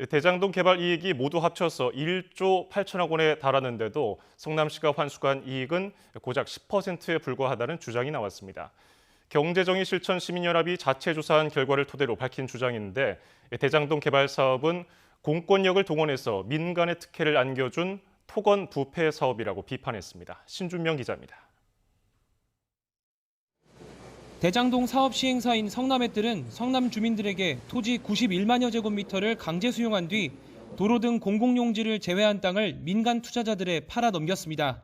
대장동 개발 이익이 모두 합쳐서 1조 8천억 원에 달하는데도 성남시가 환수한 이익은 고작 10%에 불과하다는 주장이 나왔습니다. 경제정의실천 시민연합이 자체 조사한 결과를 토대로 밝힌 주장인데 대장동 개발 사업은 공권력을 동원해서 민간의 특혜를 안겨준 토건 부패 사업이라고 비판했습니다. 신준명 기자입니다. 대장동 사업 시행사인 성남의뜰은 성남 주민들에게 토지 91만여 제곱미터를 강제 수용한 뒤 도로 등 공공용지를 제외한 땅을 민간 투자자들에 팔아 넘겼습니다.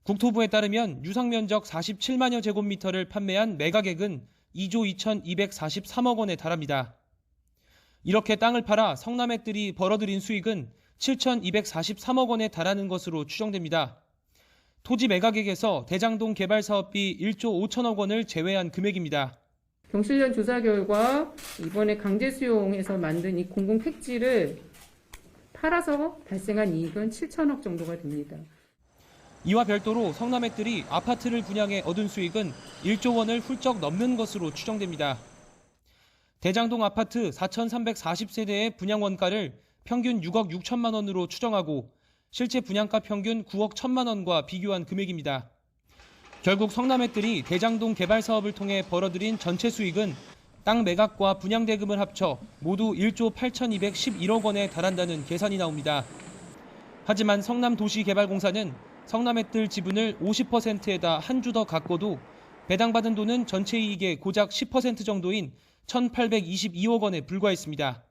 국토부에 따르면 유상면적 47만여 제곱미터를 판매한 매각액은 2조 2,243억 원에 달합니다. 이렇게 땅을 팔아 성남의뜰이 벌어들인 수익은 7,243억 원에 달하는 것으로 추정됩니다. 토지 매각액에서 대장동 개발 사업비 1조 5천억 원을 제외한 금액입니다. 경실련 조사 결과 이번에 강제 수용해서 만든 이 공공 택지를 팔아서 발생한 이익은 7천억 정도가 됩니다. 이와 별도로 성남의뜰이 아파트를 분양해 얻은 수익은 1조 원을 훌쩍 넘는 것으로 추정됩니다. 대장동 아파트 4,340세대의 분양 원가를 평균 6억 6천만 원으로 추정하고 실제 분양가 평균 9억 1천만 원과 비교한 금액입니다. 결국 성남의뜰이 대장동 개발 사업을 통해 벌어들인 전체 수익은 땅 매각과 분양 대금을 합쳐 모두 1조 8,211억 원에 달한다는 계산이 나옵니다. 하지만 성남도시개발공사는 성남의뜰 지분을 50%에다 한 주 더 갖고도 배당받은 돈은 전체 이익의 고작 10% 정도인 1,822억 원에 불과했습니다.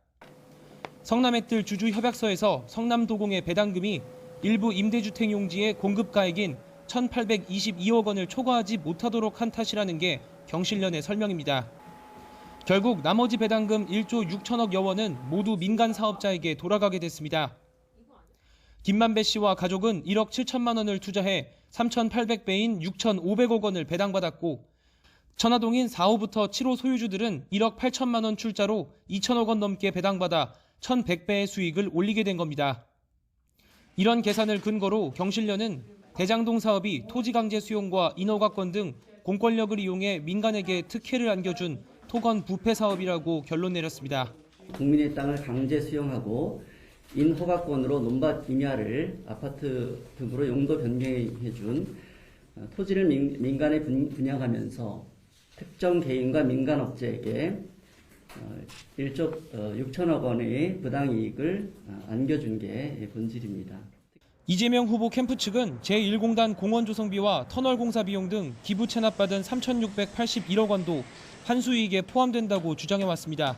성남의뜰 주주협약서에서 성남도공의 배당금이 일부 임대주택 용지의 공급가액인 1,822억 원을 초과하지 못하도록 한 탓이라는 게 경실련의 설명입니다. 결국 나머지 배당금 1조 6천억여 원은 모두 민간 사업자에게 돌아가게 됐습니다. 김만배 씨와 가족은 1억 7천만 원을 투자해 3,800배인 6,500억 원을 배당받았고 천화동인 4호부터 7호 소유주들은 1억 8천만 원 출자로 2천억 원 넘게 배당받아 1,100배의 수익을 올리게 된 겁니다. 이런 계산을 근거로 경실련은 대장동 사업이 토지 강제 수용과 인허가권 등 공권력을 이용해 민간에게 특혜를 안겨준 토건 부패 사업이라고 결론 내렸습니다. 국민의 땅을 강제 수용하고 인허가권으로 논밭 임야를 아파트 등으로 용도 변경해준 토지를 민간에 분양하면서 특정 개인과 민간 업체에게 1조 6천억 원의 부당이익을 안겨준 게 본질입니다. 이재명 후보 캠프 측은 제1공단 공원 조성비와 터널 공사 비용 등 기부 체납받은 3,681억 원도 환수이익에 포함된다고 주장해왔습니다.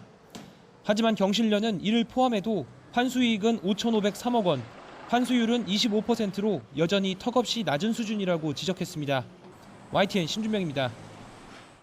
하지만 경실련은 이를 포함해도 환수이익은 5,503억 원, 환수율은 25%로 여전히 턱없이 낮은 수준이라고 지적했습니다. YTN 신준명입니다.